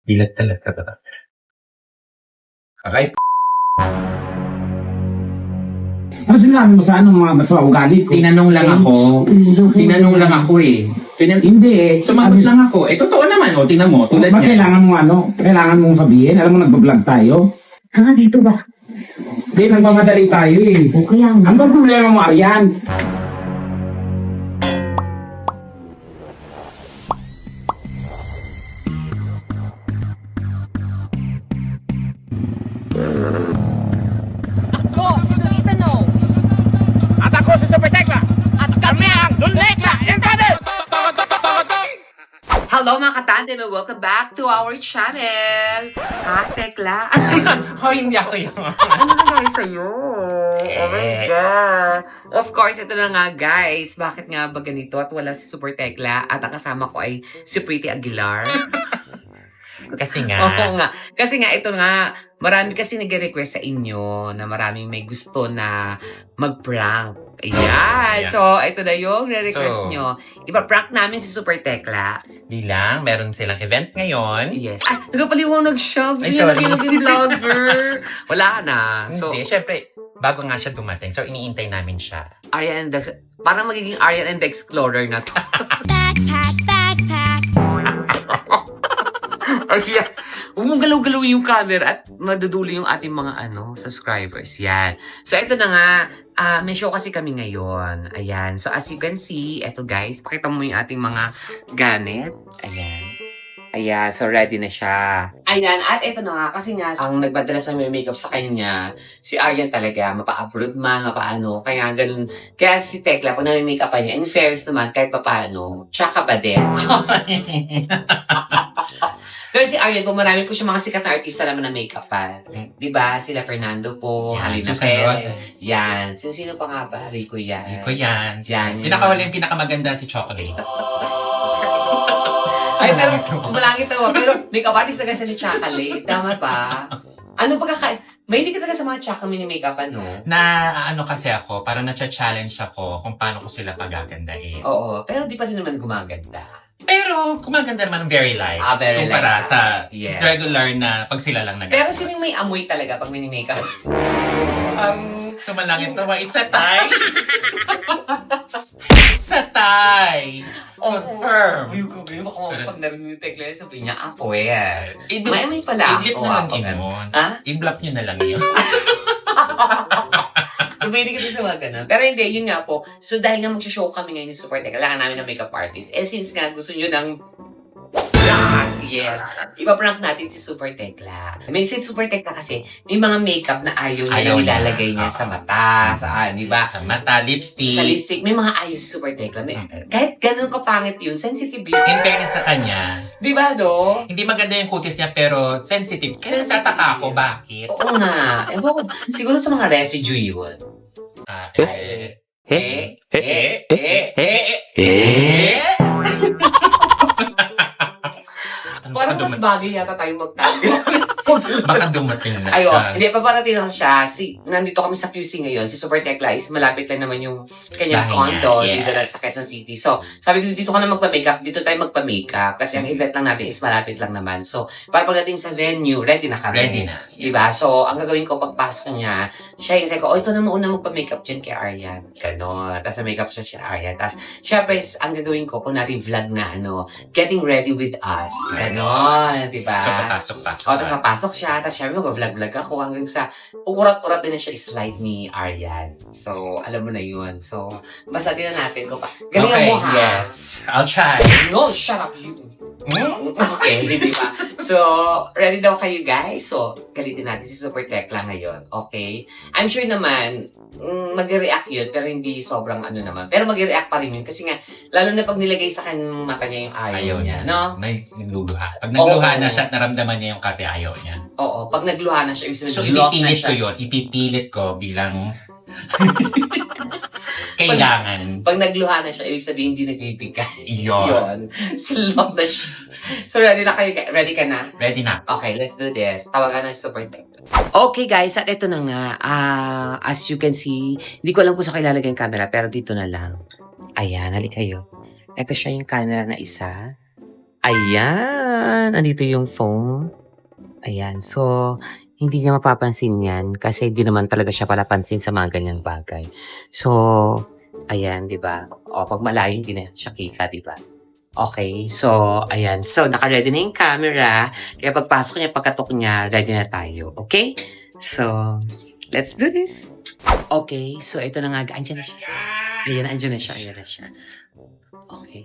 Bilat talaga ba? Aray, Ano sinabi mo sa mga masama ugali ko? tinanong lang ako. Tinanong lang ako eh. Hindi eh. Sumagot lang ako. Eh, totoo naman, o. Tingnan mo, tulad Ba't niya. kailangan mong sabihin? Alam mo, nagbablog tayo. Dito ba? Hindi, nagmamadali tayo eh. O kaya nga. Ano ba problema mo, Aryan? Ako si Donita Knows. At ako si Super Tekla. At kami ang Lulekla Incarnate! Hello mga katandem and welcome back to our channel. Ha, Tekla? Hoy, hindi ako yun. Ano nangyari sa'yo? Oh my God. Of course, ito na nga guys. Bakit nga ba ganito at wala si Super Tekla at ang kasama ko ay si Pretty Aguilar? Kasi nga. Oo nga. Kasi nga, ito nga, marami kasi nag-request sa inyo na maraming may gusto na mag-prank. Ayan. Yeah. So, ito na yung request So, nyo. Ipa-prank namin si Super Tekla. Bilang, meron silang event ngayon. Yes. Ah, nagpaliwanag siya. Gusto Ay, niya sorry. naging maging vlogger. Wala na. So, Hindi, syempre, bago nga siya dumating. So, iniintay namin siya. Aryan and Dex, parang magiging Aryan and the Explorer na to. Backpack, backpack. Ayan. Huwag mong galaw-galawin yung camera at madudulo yung ating mga subscribers. Yan. So, ito na nga. May show kasi kami ngayon. Ayan. So, as you can see, ito guys, pakita mo yung ating mga gamit. Ayan. Ayan. So, ready na siya. Ayan. At ito na nga. Kasi nga, ang nagpadala sa may makeup sa kanya, si Aryan talaga. Mapa-upload man, mapaano. Kaya ganun. Kaya si Tekla, pag nami-makeup pa niya, in fairness naman, kahit papaano, tsaka ba din? Pero si Aryan po, marami po siya mga sikat na artista naman na make-upan. Diba? Sila Fernando po, Yan, Halina Susan Perez. Roses. Yan. Sino pa nga ba? Rico yan. Rico yan. Yan. Yung pinakamaganda si Chocolate. Ay, pero sumalangit ako. Pero make-up artist na kasi ni Chocolate. Tama ba? Ano may hindi ka talaga sa mga Chocolate mini-make-upan, no? Na ano kasi ako, parang na-challenge ako kung paano ko sila pagagandahin. Oo. Pero di pa rin naman gumaganda. Pero kumaganda naman very light. Very kumpara light. sa Yes. regular na pag sila lang Pero sino yung may amoy talaga pag mini-makeup? Sumalangit naman, it's a tie. It's a tie. Confirm. Uy, kung ganyan, baka pag narinig ni Tekla, sabihin niya, pues. I-block- May amoy pala. I-block na lang yun. Ha? I-block nyo na lang yun. Pwede kita sa mga ganun. Pero hindi, yun nga po. So, dahil nga magsha-show kami ngayon ni Super Tekla, kailangan namin ng makeup artist. Eh, since nga gusto nyo ng yes. Ipaprank natin si Super Tekla. May si Super Tekla kasi, may mga makeup na ayaw niya Ayaw na niya. nilalagay niya sa mata, saan, di ba? Sa mata, lipstick. Sa lipstick, may mga ayaw si Super Tekla. Kahit ganun kapangit yun, sensitive yun. In fairness sa kanya, Di ba, no? hindi maganda yung kutis niya pero sensitive. Kaya Sensitive natataka ako, yun. bakit? Oo nga. Ewan ko, siguro sa mga residue yun. Parang mas bagay yata tayo magtago. Baka dumating na Ayo, siya. hindi, paparating na siya. Nandito kami sa QC ngayon. Si Super Tekla is malapit lang naman yung kanyang Bahay niya, condo yes. dito lang sa Quezon City. So, sabi ko, dito ka na magpa-makeup. Dito tayo magpa-makeup. Kasi ang event lang natin is malapit lang naman. So, para pagdating sa venue, ready na kami. Ready na. Diba? So, ang gagawin ko pagpasok niya, siya yung sabi ko, ito na mauna magpa-makeup dyan kay Aryan. Ganon. Tapos makeup siya si Aryan. Tapos, syempre, ang gagawin ko, kung natin vlog na, getting ready with us. Ganon. Diba? So, papasok-pasok. O, tapos papasok siya, tapos syempre mag-vlog-vlog ako hanggang sa urat-urat din na siya slide ni Aryan. So, alam mo na yun. So, basta tingnan natin ko pa. Galingan Okay, mo ha. yes. I'll try. No, shut up you. Hmm? Okay, di ba? So, ready daw kayo guys? So, galitin natin si Super Tekla ngayon. Okay? I'm sure naman, mag-react yun, pero hindi sobrang naman. Pero mag-react pa rin yun. Kasi nga, lalo na pag nilagay sa kanyang mata niya yung ayaw niya, no? May nagluha. Pag nagluha Oo. na siya at naramdaman niya yung kate ayaw niya. Oo, pag nagluha na siya, ibig So, sabihin, lock na ipipilit ko siya. yun. Ipipilit ko bilang kailangan. Pag nagluha na siya, ibig sabihin, hindi nagbibigay. Yun. Yun. So, lock na siya. So, ready na kayo? Ready ka na? Ready na. Okay, let's do this. Tawagan na si Super Tekla. Okay guys, at ito na nga. As you can see, hindi ko alam kung saan ilalagay yung camera, pero dito na lang. Ayan, halik kayo. Ito siya yung camera na isa. Ayan. Andito yung phone. Ayan. So, hindi niya mapapansin yan kasi di naman talaga siya palapansin sa mga ganyang bagay. So, ayan, di ba? O, pag malayo, hindi na siya kita, di ba? Okay, so, ayan. So, naka-ready na yung camera. Kaya pagpasok niya, pagkatok niya, ready na tayo. Okay? So, let's do this. Okay, so ito na nga. Andiyan na siya. Ayan, andiyan na siya. Ayan na siya. Okay.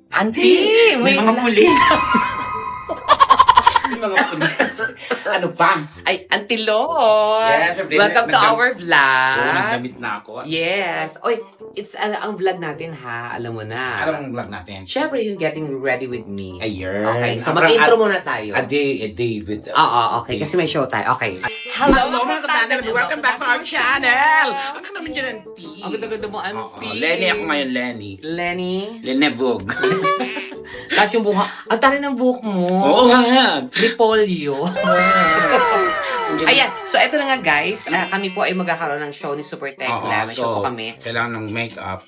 Auntie! Wait lang. pulis. May mga pulis. Ano pa? Ay, Auntie Lord! Yes, siyempre, Welcome to nagdam- our vlog. Nagdamit na ako. Yes. Oy, it's ang vlog natin ha. Alam mo na. Ano ang vlog natin? Siyempre, yung getting ready with me. Ayun. Okay, so Parang mag-intro muna tayo. A day with... Oo, okay. Kasi may show tayo. Okay. Hello, mga katanel! Welcome back to our channel! Ang ka namin dyan, Auntie. Ang ganda-ganda mo, Oo, Auntie. Lenny ako ngayon, Lenny. Lenny. Lenevog. Tapos yung buhok. Ang tari ng buhok mo. Oo nga. Repolyo. Ayan. So, eto na nga guys. Kami po ay magkakaroon ng show ni Super Tekla. May show po kami. Kailangan ng makeup.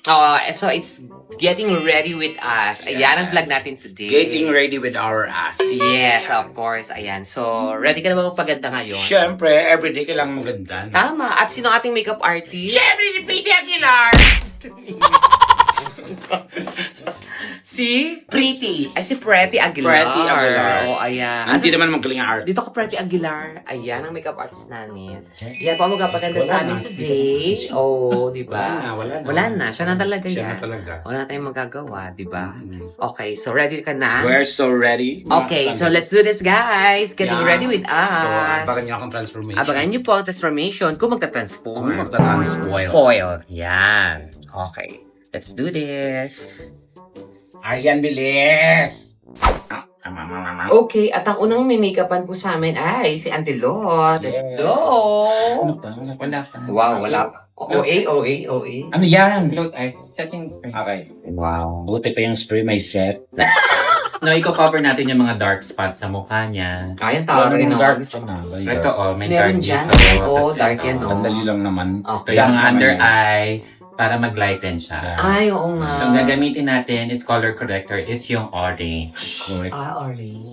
So it's getting ready with us. Ayan ang vlog natin today. Getting ready with our ass. Yes, of course. Ayan. So, ready ka na ba magpaganda ngayon? Siyempre, everyday kailangan maganda. Tama. At sino ating makeup artist? Siyempre si Pretty Aguilar! Si Pretty. Ay, si Pretty Aguilar. Pretty Aguilar. Oh, ayan. Hindi naman magaling ang art. Dito ka, Pretty Aguilar. Ayan ang makeup artist namin. Yan po ang magpapaganda sa amin today. Oh, di ba? Wala na. Wala na. Siya na talaga Siya yan. na talaga. Wala na tayong magagawa, di ba? Okay, so ready ka na? We're so ready. Okay, so let's do this, guys. Getting Yeah. ready with us. So, abangan niyo akong transformation. Abangan niyo po ang transformation kung magta-transform. Kung magta-transpoil. Foil. Yan. Okay. Let's do this. Aryan, bilis! Okay, at ang unang may make-upan po sa amin ay si Auntie Lot. Let's Yes. go! Ano pa? Wala pa. Wow, wala pa. OA. Ano yan? Close eyes. Setting spray. Okay. Wow. Buti pa yung spray may set. No, i-cover natin yung mga dark spots sa mukha niya. Kaya tao rin dark ako. ito na. Ito may Meron dark dyan. dito. Oo, Tapos dark ito. yan, oh. Sandali lang naman. Okay. Ito yung Dark under naman eye para mag-lighten siya. Ay, oo nga. So, ang gagamitin natin is color corrector is yung orange. Correct. Orange.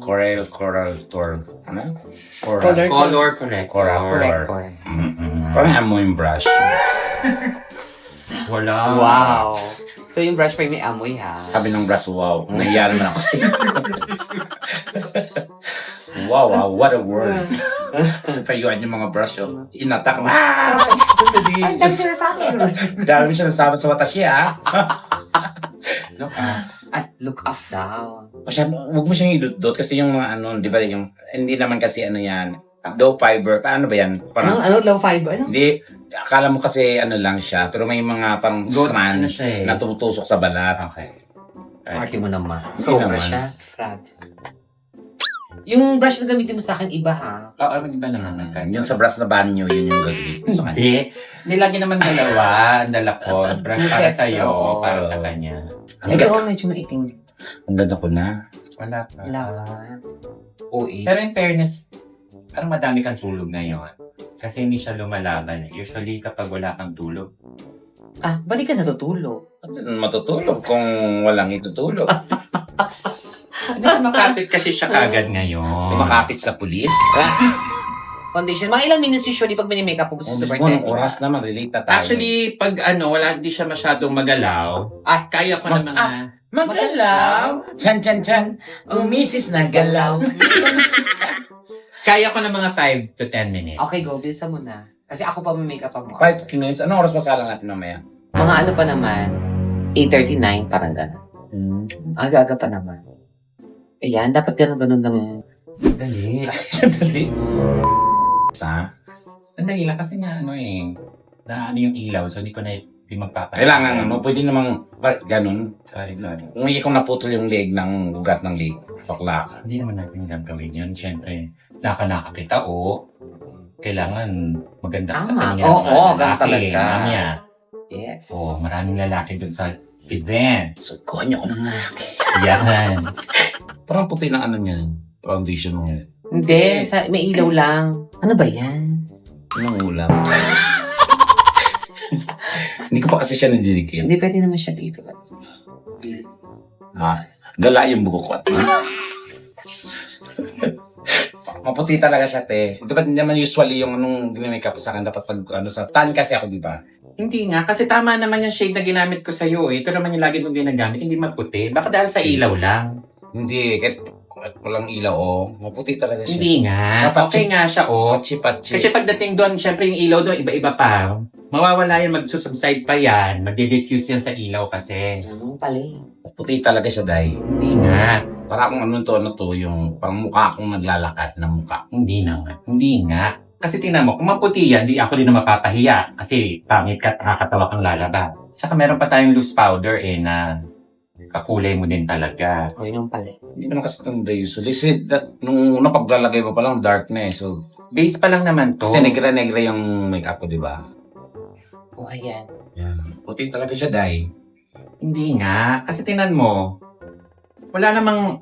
Coral Storm. Ano? Color- Color corrector. Corrector. Mm-mm. Parang amoy yung brush. Wala. Wow. So, yung brush pa yung may amoy, ha? Sabi ng brush, wow. Nahiya naman ako sa'yo. Wow, what a word. Tayuan yung mga brush. Oh. Inatak. Ay, dami sila sa akin. Dami siya nasabat sa mata siya. Ay, look off daw. Huwag mo siyang idot kasi yung mga ano, di ba yung, hindi naman kasi ano yan, low fiber, paano ba yan? Parang, Ano, low fiber? Ano? hindi, akala mo kasi ano lang siya, pero may mga pang strand ano siya eh. na tumutusok sa balat. Okay. Party mo naman. Hindi Sobra naman. siya. Frag. Yung brush na gamitin mo sa akin, iba ha? Oo, mag-iba naman ang kanya. Yung sa brush na banyo, yun yung gagawin ko sa kanya. Hindi. Nilagyan naman dalawa. Ang dala ko. Brush Two para sets, sa'yo. oo. Para sa kanya. Ito, medyo maitim. Ang ganda ko na. Wala pa. Lawan. OA. Pero in fairness, parang madami kang tulog ngayon. Kasi hindi siya lumalaban. Usually, kapag wala kang tulog, Ah, balik ka natutulog. Matutulog kung walang itutulog. makapit kasi siya kagad ngayon. Kumakapit sa pulis. Foundation. Mga ilang minutes usually pag mini-makeup po sa Kung Super mismo, ng Tekla? oras naman, relate na tayo. Actually, pag wala, hindi siya masyadong magalaw. Kaya ko na mga... Magalaw! Chan, chan, chan! Umisis na galaw! Kaya ko na mga 5 to 10 minutes. Okay, go. Bilisan mo na. Kasi ako pa may-makeup mo. 5 minutes. Anong oras pa sala natin mamaya? Mga ano pa naman, 8:39, parang gano'n. Aga-aga pa naman. Ayan, dapat ganun-ganun lang. Dali. Sandali. Sa? Sandali lang kasi nga na yung ilaw. So, hindi ko na magpapalit. Kailangan, pwede namang ganun. Sorry. Kung hindi ko naputol yung leg ng ugat ng leg. Bakla. Hindi naman natin gagawin yun. Siyempre, nakakita o kailangan maganda ka sa Tama. kanya. Oo, mga ganun lalaki, talaga. Mamaya. Yes. Maraming lalaki dun sa event. So, konyo ko ng laki. Yan. Parang puti na ano niya. Foundation mo. Hindi, may ilaw lang. Ano ba yan? Anong ulam? Hindi ko pa kasi siya nadidikit. Hindi, pwede naman siya dito. Ah, Gala yung buhok ko. Maputi talaga siya, te. Di ba hindi naman usually yung anong ginamake-up sa akin dapat pag sa tan kasi ako, di ba? Hindi nga, kasi tama naman yung shade na ginamit ko sa'yo eh. Ito naman yung lagi kong ginagamit, hindi maputi. Baka dahil sa ilaw lang. Hindi, kahit walang ilaw, maputi talaga siya. Hindi nga. Sa Okay nga siya, oh. Patsi-patsi. Kasi pagdating doon, syempre yung ilaw doon, iba-iba pa. Mawawala yan, magsusubside pa yan. Magde-diffuse yan sa ilaw kasi. Ano pala eh. Maputi talaga siya, Day. Hindi nga. Para akong ano to, yung pang mukha akong naglalakad na mukha. Hindi naman. Hindi nga. Kasi tingnan mo, kung maputi yan, di ako din na mapapahiya. Kasi pangit ka at nakakatawa kang lalaba. Tsaka meron pa tayong loose powder eh na kakulay mo din talaga. O, yun pala eh. Hindi naman kasi itong day usually. Nung una paglalagay mo pa lang, dark na eh. So, Base pa lang naman to. kasi negra-negra yung makeup ko, di ba? O, ayan. Yan. Puti talaga siya, Day. Hindi nga. Kasi tingnan mo, wala namang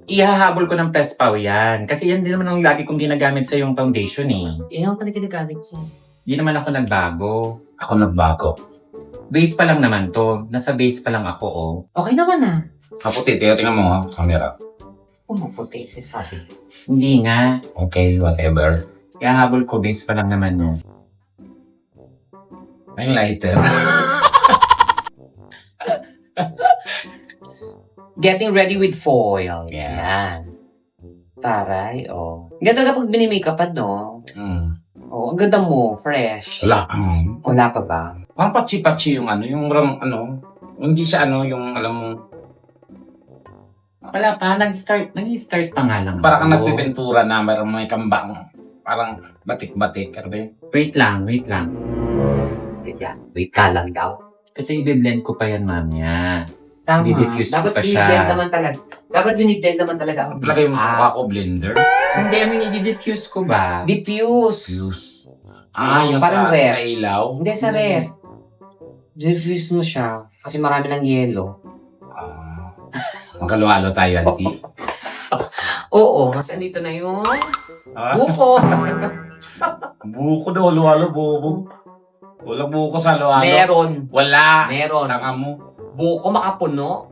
ihahabol ko ng Pespaw yan. Kasi yan din naman ang lagi kong ginagamit sa yung foundation eh. Yun ang pala ginagamit niya. Hindi naman ako nagbago. Ako nagbago. Base pa lang naman to. Nasa base pa lang ako, oh. Okay naman ah. Maputi, tingnan mo ha, camera. Pumuputi si Sabi. Hindi nga. Okay, whatever. Ihahabol ko, base pa lang naman yun. Ay, lighter. Getting ready with foil. Yeah. Yan. Taray, oh. Ganda ka pag binimakeupan, no? Oh, ang ganda mo. Fresh. Wala. Wala pa ba? Parang patsi-patsi yung hindi siya yung alam mo, Wala pa. Nag-start pa nga lang. parang kang ako. nagpipentura na mayroong may kambang. Parang batik-batik. Ano ba yun? Wait lang. Yan. Wait ka lang daw. Kasi i-blend ko pa yan, mamaya. Tama. Di-diffuse ko Dapat pa siya. biniblend naman talaga. Dapat biniblend naman talaga. Lagay mo sa mukha ko, blender. Hindi, i-diffuse ko ba? Diffuse. Yung Parang sa rare. ilaw. Hindi sa rare. Diffuse mo siya. Kasi marami ng yelo. Magkaluhalo tayo, auntie. Oo. Mas andito na yung Ah? buko. Buko daw, luhalo, buko. Wala buko sa luhalo. Meron. Wala. Meron. Tanga mo. Buko makapuno.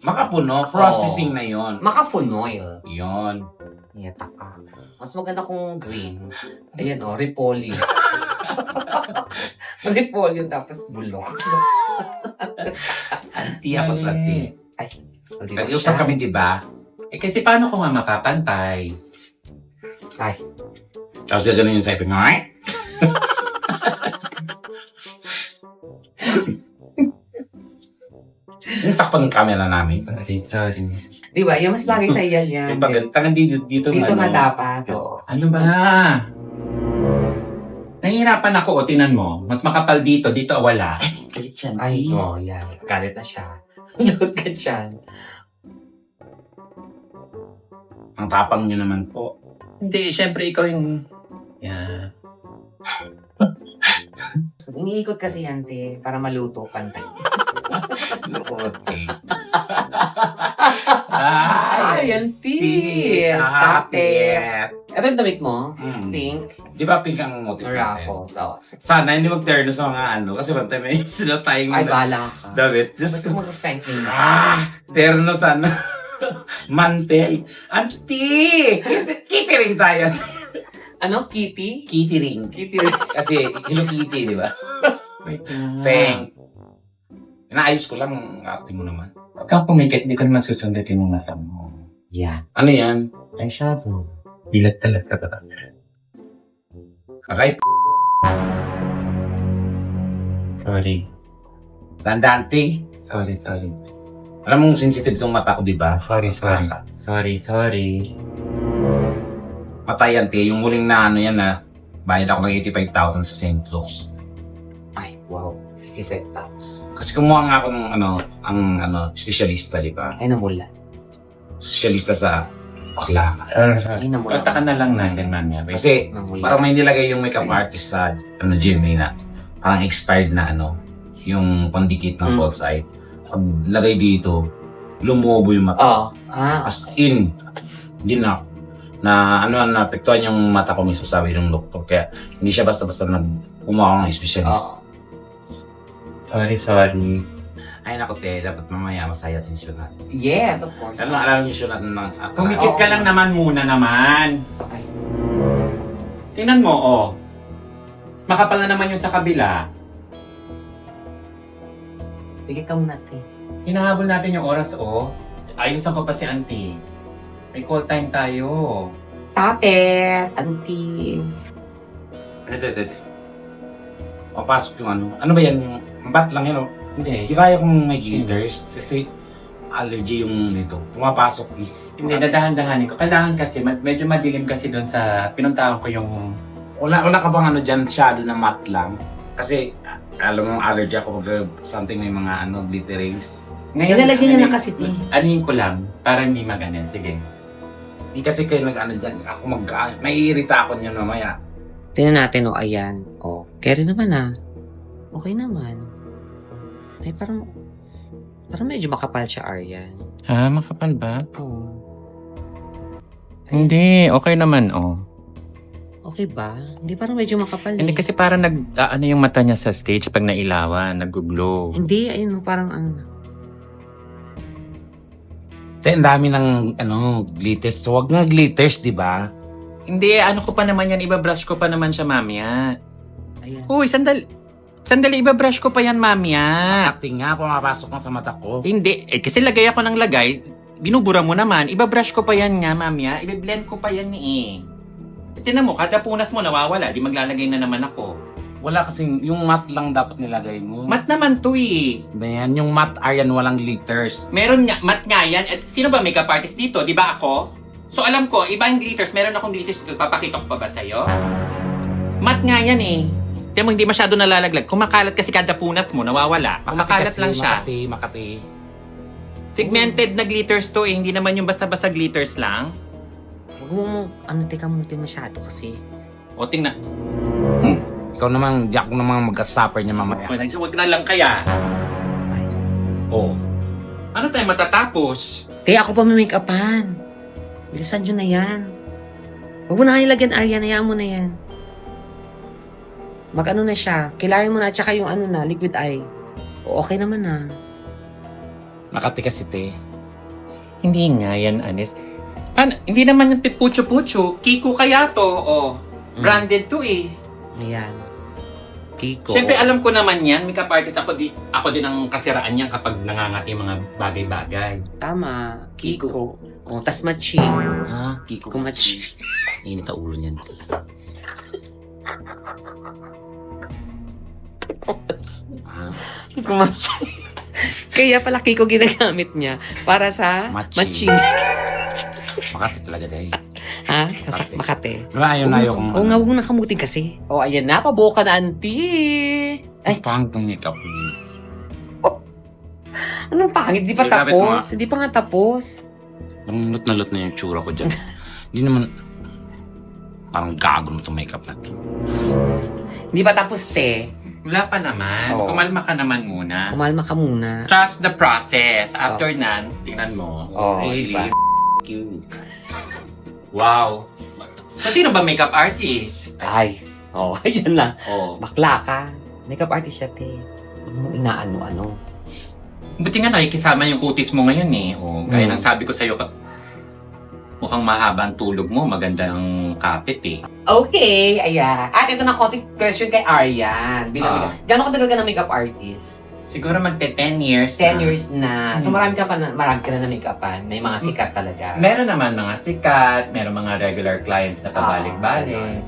Makapuno, processing na yon. Makapuno yun. Yon. Niyata ka. Mas maganda kung green. Ayan o, repolyo. Repolyo tapos bulok. Auntie ako, auntie. Hindi na Nag-usap siya. kami, di ba? Eh kasi paano ko nga makapantay? Ay, Tapos gano'n yung sabi ko, ay? Yung takpan ng camera namin. Sorry. di ba? Yung mas bagay sa iyan yan. Yung pag tangan dito Dito nga dapat. Oo. Ano ba? Nahihirapan ako, o tinan mo. Mas makapal dito wala. Galit yan. Ay, yan. Galit na siya. Load ka dyan. Ang tapang nyo naman po. Hindi, syempre ikaw yung... Yeah. So, iniikot kasi yan, te, para maluto pantay. Okay. Ay, auntie! Stop it! Ito yung damit mo? Pink? Di ba pink ang motif natin? Raffle. So, Sana hindi mag-terno sa mga kasi one time may sila tayong ay, bahala ka. damit. Basta Just, mag-frank name. terno sana. Mantel. Auntie! Kitty tayo. Ano? Kitty? Kitty ring. Kitty. Kasi Hello Kitty, di ba? Wait lang. Peng. Inaayos ko lang ang arte mo naman. Huwag kang pumikit, di ko naman susundutin yung mata mo. Yan. Ano yan? Eyeshadow. Bilat talaga ba? Aray, Sorry. Dandante. Sorry. Alam mong sensitive itong mata ko, di ba? Sorry. Mata yan, te. Yung huling na yan na bayad ako ng 85,000 sa St. Louis. Ay, wow. Isip tapos. Kasi kumuha nga ako ng specialista, di ba? Ay, namula. Specialista sa bakla. Ay, namula. Basta ka na lang natin, mamaya. Wait. Kasi Namula. parang may nilagay yung makeup artist sa GMA na parang expired na yung pandikit ng false eye. Pag lagay dito, lumubo yung mata. Oo. Ah. As in, hindi na naapektuhan yung mata ko mismo, sabi ng doktor. Kaya hindi siya basta-basta kumuha ng specialist. Oo. Sorry. I Ay, naku, te, dapat mamaya masaya tension natin. Yes, of course. Alam niyo show natin ng... Pumikit ka lang naman muna naman. Ay, Tingnan mo, oh. Mas makapal na naman yung sa kabila. bigay ka muna, te. Hinahabol natin yung oras, oh. Ayusan ko pa si auntie. May call time tayo. Tapet, auntie. Ito. Papasok yung ano. Ano ba yan? Bat lang yan, oh. Hindi. Di ba yung may glitters? Kasi allergy yung dito. Pumapasok. Hindi, dadahan-dahanin ko. Kailangan kasi, medyo madilim kasi doon sa pinuntahan ko yung... Wala ka bang ano dyan, shadow na matte lang? Kasi, alam mo, allergy ako pag something may mga ano, glitterings. Ilalagyan niya na kasi, te. Anin ko lang, para hindi maganin. Sige. Di kasi kayo nag-ano dyan. Ako maiirita ako niyan mamaya. Tingnan natin, ayan. Carry naman, Okay naman. Ay, parang medyo makapal siya, Aryan. Makapal ba? Oo. Hindi, okay naman, oh. Okay ba? Hindi, parang medyo makapal. Hindi kasi parang ano yung mata niya sa stage pag nailawan, nag-glow. Hindi, ayun, parang ano. Ang dami ng ano, glitters. So, wag nga glitters, di ba? Hindi, ano ko pa naman yan, ibabrush ko pa naman siya, mamaya. Ayan. Uy, sandali, ibabrush ko pa yan, mamaya. Acting nga, pumapasok na sa mata ko. Hindi, kasi lagay ako ng lagay, binubura mo naman, ibabrush ko pa yan nga, mamaya, ibe-blend ko pa yan eh. Tingnan mo, kada punas mo nawawala, di maglalagay na naman ako. Wala kasing, yung matte lang dapat nilagay mo. Mat naman to eh. Ba yan? Yung matte Aryan walang glitters. Meron nga, mat nga yan. At sino ba makeup artist dito? Di ba ako? So alam ko, iba yung glitters. Meron akong glitters dito. Papakita ko pa ba sa'yo? Mat nga yan eh. Tiyan mo, hindi masyado nalalaglag. Kumakalat kasi kada punas mo, nawawala. Kumakalat lang siya. Makati. Pigmented na glitters to eh. Hindi naman yung basta-basta glitters lang. Huwag mo, teka mo masyado kasi. O, tingnan. Ikaw naman, di ako naman mag-suffer niya mamaya. Huwag na lang kaya. Ay. Oh. Ano tayo matatapos? Kaya ako pa may make-upan. Bilisan nyo na yan. Huwag mo na kayo lagyan, Aryan. Hayaan mo na yan. Mag-ano na siya. Kilayan mo na, tsaka yung ano na, liquid eye. Okay naman na. Makati kasi, te. Hindi nga yan, Anis. Hindi naman yung pipucho-pucho. Kiko kaya to, oh. Branded to eh. Ayan. Kiko. Siyempre, alam ko naman yan. Makeup artist ako din ang kasiraan yan kapag nangangati mga bagay-bagay. Tama. Kiko. Tas matching. Ha? Kiko. Kung matching. Init ang ulo niyan. Kung matching. Kaya pala Kiko ginagamit niya para sa Matching. matching. Makati talaga dahil. Ha? Makati. Makate. Wala, ayaw kong Oo nga, huwag na kamutin kasi. Ayan na. Pabuka na, auntie. Ay, pang itong makeup. anong pangit? Di pa Lapit mo, tapos. Hindi pa nga tapos. Ang lot na yung tsura ko dyan. Hindi naman, parang gago na itong makeup na ito. Hindi pa tapos, te. Wala pa naman. Oo. Kumalma ka naman muna. Kumalma ka muna. Trust the process. After nan, tingnan mo. Really? diba? Cute. Wow. Sino ba makeup artist? Ay. Ayan lang. Oh. Bakla ka. Makeup artist siya, te. Huwag mong inaano-ano. Buti nga nakikisama yung kutis mo ngayon eh. Oh, gaya Mm. ng sabi ko sa'yo, mukhang mahaba ang tulog mo, maganda ang kapit eh. Okay, ayan. At ito na konting question kay Aryan. Ah. Gano'ng katagal ka na makeup artist? Siguro magte 10 years 10 na. years na. So marami ka na make-upan. May mga sikat talaga. Meron naman mga sikat, meron mga regular clients na pabalik-balik.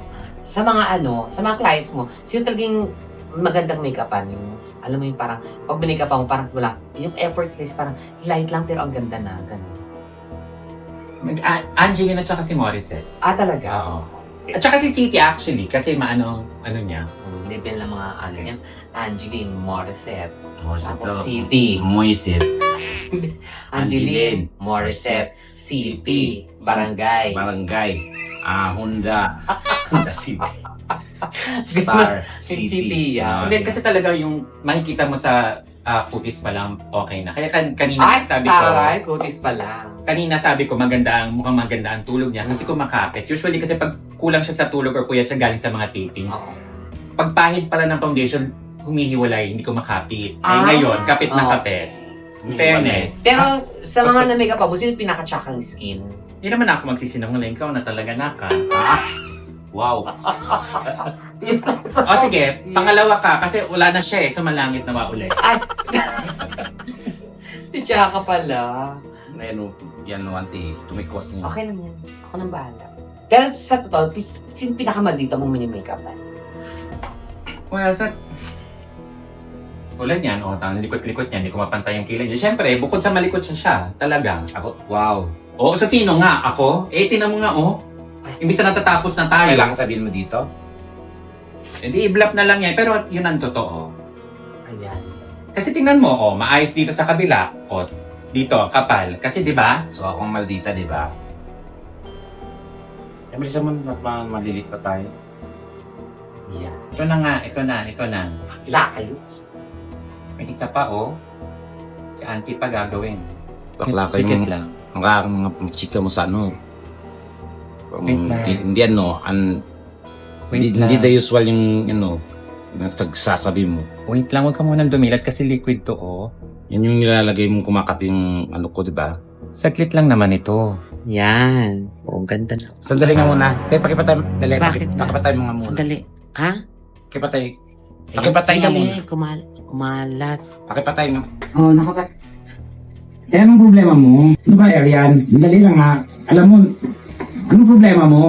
Sa mga clients mo, sino talagang magandang make-upan? Yung, alam mo yung parang, pag binake-upan mo, parang wala. Yung effortless, parang light lang pero ang ganda na. Ganun. Angeline at saka si Morissette. Talaga? Oo. At saka si City actually, kasi ano niya. Level ng mga yan. Angeline, Morissette, Morissette. tapos City. Moiset. Angeline, Morissette, City, Barangay. Honda. Honda City. Star City. yan. Hindi, kasi talaga yung makikita mo sa kutis pa lang, okay na. Kaya kanina sabi ko, taray, kutis pa lang. kanina sabi ko mukhang maganda ang tulog niya kasi kumakapit. Usually kasi pag kulang siya sa tulog or puyat siya galing sa mga taping, Oo. pagpahid pala ng foundation, humihiwalay, hindi ko makapit. Eh Ah. ngayon, kapit na Oh. kapit. Fairness. Pero sa mga na-makeup pa, sino pinaka-tsakang skin? Hindi naman ako magsisinungaling. Ikaw na talaga naka. Wow. O sige, pangalawa ka kasi wala na siya eh. Sumalangit na maulit. Ay! Si Tsaka pala. Ano, yan, wanti. Tumikos niya. Okay lang yan. Ako nang bahala. Pero sa totoo, sino pinakamaldita mong mini-makeupan? Well, sa... Tulad yan, tama, likot-likot niya, hindi ko mapantay yung kilay niya. Siyempre, bukod sa malikot siya, talagang. Ako, wow. Oo, sa sino nga? Ako? Eh, tinan mo nga, Imbis na natatapos na tayo. Kailangan sabihin mo dito? Hindi, i-blap na lang yan. Pero yun ang totoo. Ayan. Kasi tingnan mo, maayos dito sa kabila. Dito, kapal. Kasi di ba? So akong maldita, di ba? Eh, malisa mo na malilit pa tayo. Yan. Ito na nga, ito na. Ila kayo. May isa pa, Si auntie pa gagawin. Bakla kayo Dikit mga, lang. mga chika mo sa ano. Wait lang. Hindi Wait hindi lang. the usual yung nagsasabi mo. Wait lang, huwag ka munang dumilat kasi liquid to, Yan yung nilalagay mong kumakat yung ano ko, di ba? Saglit lang naman ito. Yan. Oo, ganda na. Sandali nga muna. Pakipatay. Dali, Bakit? pakipatay mo nga muna. Sandali. Ha? Pakipatay. Pakipatay nga muna. Kumalat. Pakipatay nga. Oh, nakakat. Eh, anong problema mo? Ano ba, Arian? Dali lang ha. Alam mo, anong problema mo?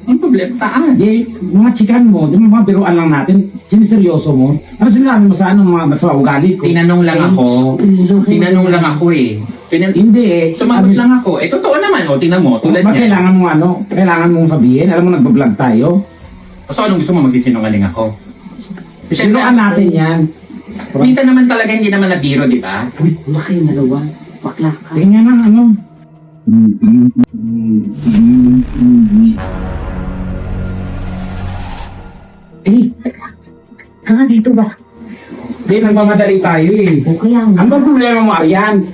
Anong problema? Saan? Di, mga chikan mo, di mga biruan lang natin. Siniseryoso mo. Ano sinabi mo sa ano, mga basta ugali ko? Tinanong lang ako. Tinanong lang ako eh. Hindi eh. Sumagot lang ako. Eh, totoo naman, tingnan mo. Tulad Ba niya. kailangan mo ano? Kailangan mong sabihin? Alam mo, nagbablog tayo. So, anong gusto mo magsisinungaling ako? Biruan natin yan. Minsan naman talaga hindi naman nabiro, di ba? Uy, wala kayo nalawa. Bakla ka. Tingnan ng ano. Eh, Hanga dito ba? Hindi, nagmamadali tayo eh. Okay lang. Ano ba problema mo, Arian?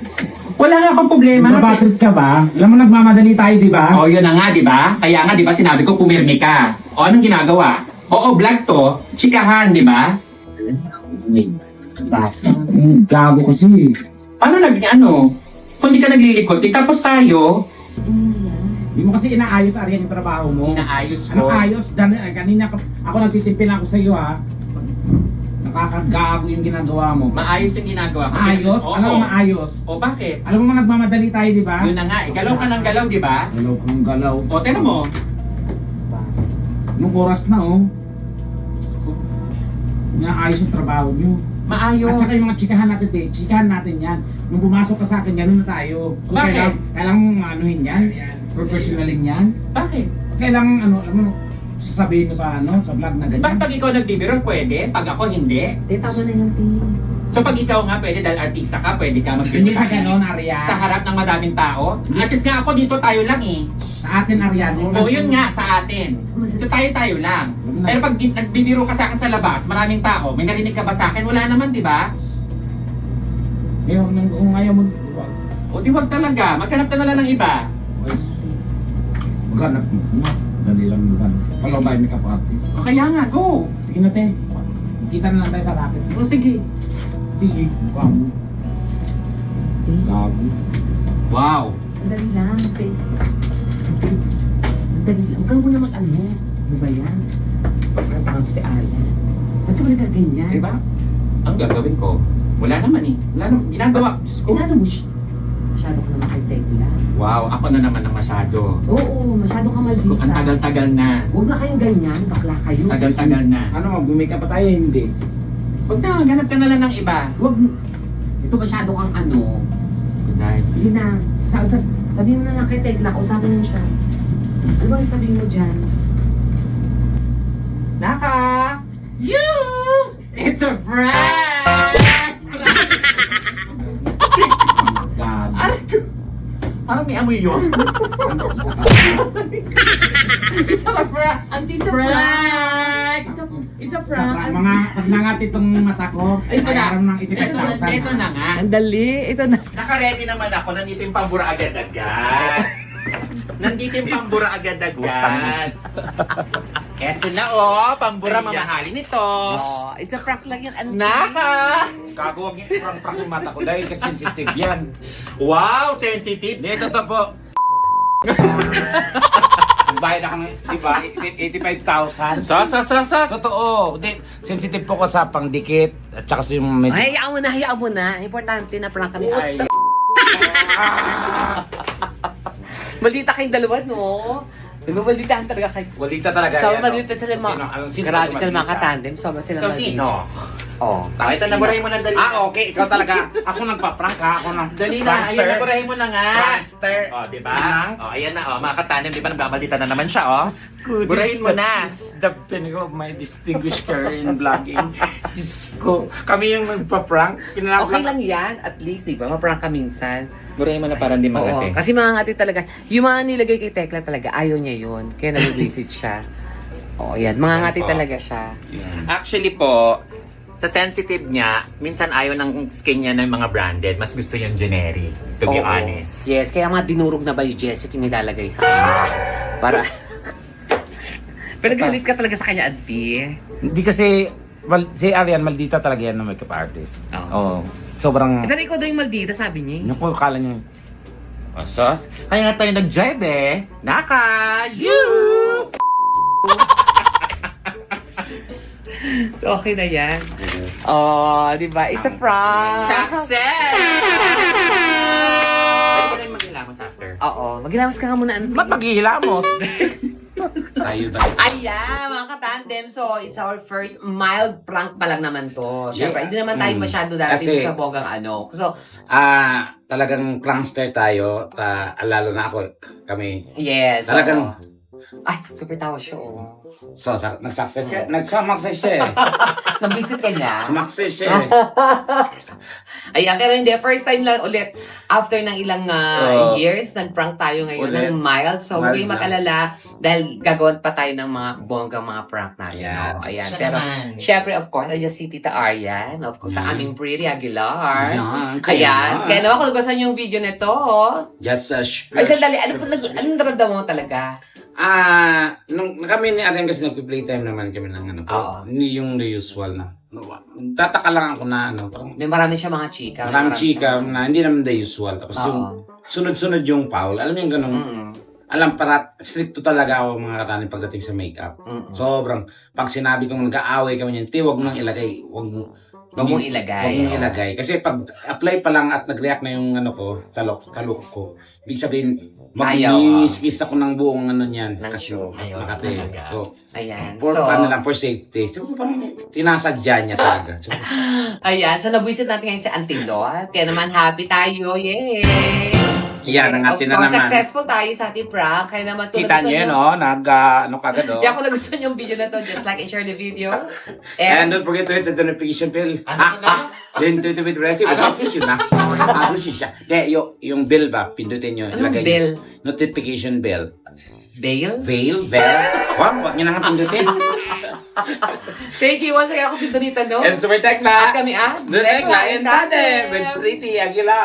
Wala nga akong problema. Nagbabatrip ka ba? Alam mo, nagmamadali tayo, di ba? Yun na nga, di ba? Kaya nga, di ba, sinabi ko pumirmi ka. Anong ginagawa? Vlog to. Chikahan, di ba? Basta. Gago kasi. Paano kung di ka naglilikot, tapos tayo, Hindi mo kasi inaayos, Arian, yung trabaho mo. inaayos Ano ko. ayos? Kanina, ako nagtitimpin ako sa iyo, ha? Nakakagago yung ginagawa mo. Maayos yung ginagawa ko. Maayos? Oo. Ano maayos? Bakit? Alam mo, nagmamadali tayo, di ba? Yun na nga, galaw ka ng galaw, di ba? Galaw kang galaw. Tignan mo. Anong oras na, oh? Inaayos yung trabaho nyo. Maayos. At saka yung mga chikahan natin yan. Nung pumasok ka sa akin, ganun na tayo. So, Bakit? kailangan mong anuhin yan? Professionalin yan? Bakit? Kailangan, alam mo, sasabihin mo sa vlog na ganyan? Ba't pag ikaw nagbibiro, pwede? Pag ako, hindi? Di, tama na yung team. So pag ikaw nga pwede, dahil artista ka, pwede ka Hindi magbibiro ka ganun, Arian. sa harap ng madaming tao. At least nga ako dito tayo lang eh. Sa atin, Arian. Oo, yun nga, sa atin. So tayo lang. Pero pag nagbibiro ka sa akin sa labas, maraming tao, may narinig ka ba sa akin? Wala naman, di ba? Ngayon, kung ayaw mo, O di wag talaga, maghanap ka na lang ng iba. maghanap mo. Dali lang maghanap. Follow by makeup artist. O kaya nga, go! Sige na, te. Kita na lang tayo sa racket. O sige. Sige, mukha mo. Gago. Wow! Andali lang. Okay. Andali lang. Huwag kang muna mag-ano. Ano ba yan? Parang si Alan. Ba't ka ba nagkaganyan? Di ba? Ang gagawin ko, wala naman eh. Wala naman, ginagawa. Diyos ko. Inano mo siya? Masyado ka naman kay Tekla. Wow, ako na naman ang masyado. Oo, masyado ka Ang maldita. tagal-tagal na. Huwag na kayong ganyan. Bakla kayo. Tagal-tagal na. Ano, mag-makeup pa tayo? Hindi. Huwag na, ganap ka na lang ng iba. Huwag. Ito masyado kang ano. Dahil, Hindi na. Sabihin mo na lang kay Tekla. Kausapin mo siya. Ano ba yung sabihin mo dyan? Naka! You! It's a prank! Gago. Parang may amoy yun. It's a prank! It's a Prank! It's a Mga pagnangat itong mata ko. Ito na. Ayaram ng 85,000. Ito na nga. Andali. Ito na. Naka-ready naman ako. Nandito yung pambura agad-agad. Nandito yung pambura agad-agad. Eto na pambura mamahalin ito. Oh, it's a prank lang yan. Naka! Gago, huwag yung prank yung mata ko dahil kasi sensitive yan. Wow, sensitive. Hindi, totoo po. Bayad ako ng, di ba, 85,000. Sa. Totoo. Hindi, sensitive po ko sa pangdikit at saka sa yung medyo... Ay, hayaan mo na. Importante na prank kami. Ay, Maldita kayong dalawa, no? Malditahan talaga kayo. walita talaga So, yan. maldita sila grabe sila mga katandem. Sobrang sila So, maldita. sino? Oh. Ito, naburahin mo na dali. Okay, ikaw talaga. Ako nagpa-prank ha. Ako nang Dali na, ayan, naburahin mo na nga. Prankster. Diba? Prank. Ayan na, mga katanim, di ba nagmamaldita na naman siya, Burahin mo na. This is the pinnacle of my distinguished career in vlogging. Diyos ko. Kami yung nagpa-prank. Okay lang yan. At least, di ba? Maprank ka minsan. Burahin mo na parang di Oo. magate. Kasi mga ngati talaga. Yung mga nilagay kay Tekla talaga, ayaw niya yun. Kaya nag-visit siya. Oo, yan. Mga ngati talaga siya. Actually po, sa sensitive niya, minsan ayaw ng skin niya ng mga branded. Mas gusto yung generic, to be Oo. honest. Yes, kaya mga dinurog na ba yung Jessie nilalagay sa kanya? Para... Pero galit ka talaga sa kanya, Auntie. Hindi kasi, si Arian, maldita talaga yan ng makeup artist. Oo. Sobrang... Pero ikaw daw yung maldita, sabi niya. Naku, kala niya. Sos, kaya nga tayo nag-jive Naka! You! Okay na yan. Oh, di ba? It's a prank. Success! Pwede ko rin maghilamos after. Oo. Maghilamos ka nga muna, Auntie. Ba't maghihilamos? Tayo ba? Ayan, mga katandem. So, it's our first mild prank pa lang naman to. Siyempre, Yeah. hindi naman tayo masyado dati Kasi- sa bogang ano. So, Talagang prankster tayo. Lalo na ako, kami. yes. Talagang- oo. Ay, super tawa siya, oh. So, nag-success siya. Nag-success siya eh. Nag-visit ka niya. Success siya eh. Ayan, pero hindi. First time lang ulit. After ng ilang years, nag-prank tayo ngayon Ulit. ng mild. So, huwag Mild kayong lang. mag-alala dahil gagawan pa tayo ng mga bonggang mga prank natin. Ayan. No? Ayan. Siya Pero, naman. syempre, of course, I just see Tita Arian. Of course, sa aming Pretty Aguilar. Ayan, Ayan. kaya Kaya naman, kung nagustuhan niyo yung video nito, Just ay, sandali. Anong naramdaman mo talaga? nung kami ni Adam kasi nagpi-playtime naman kami ng ano po. Oo. Hindi yung the usual na. Tataka lang ako na ano. Parang May marami siya mga chika. maraming chika na hindi naman the usual. Tapos Oo. yung sunod-sunod yung foul. Alam mo yung ganun. Alam, para stricto talaga ako mga katanin pagdating sa makeup. Sobrang, pag sinabi kong nag-aaway kami niyan, huwag mo nang ilagay. Huwag mong ilagay. Kasi pag apply pa lang at nag-react na yung ano ko, talok ko, ibig sabihin, mag-miss ako ng buong ano niyan. Ng show. Makati. So, Ayan. for for safety. So, parang sinasadya niya talaga. So, Ayan. So, nabuisit natin ngayon si Auntie Lot. Kaya naman, happy tayo. Yay! yan ang atin na Of course, naman. successful tayo sa ating prank. Kaya naman, Kita niyo yun, oh. Ano kagad, oh. Kaya kung nagustuhan yung video na to, just like and share the video. And And, don't forget to hit the notification bell. Ano? Then to the video. Notification na. Siya. Yung bell ba, pindutin nyo. Anong ilagay bell? nyo. Notification bell. bail. Bell. Wag nyo na nga pindutin. Thank you once again ako si Donita, no? And super tech na. At kami, The next line, With Pretty Aguilar.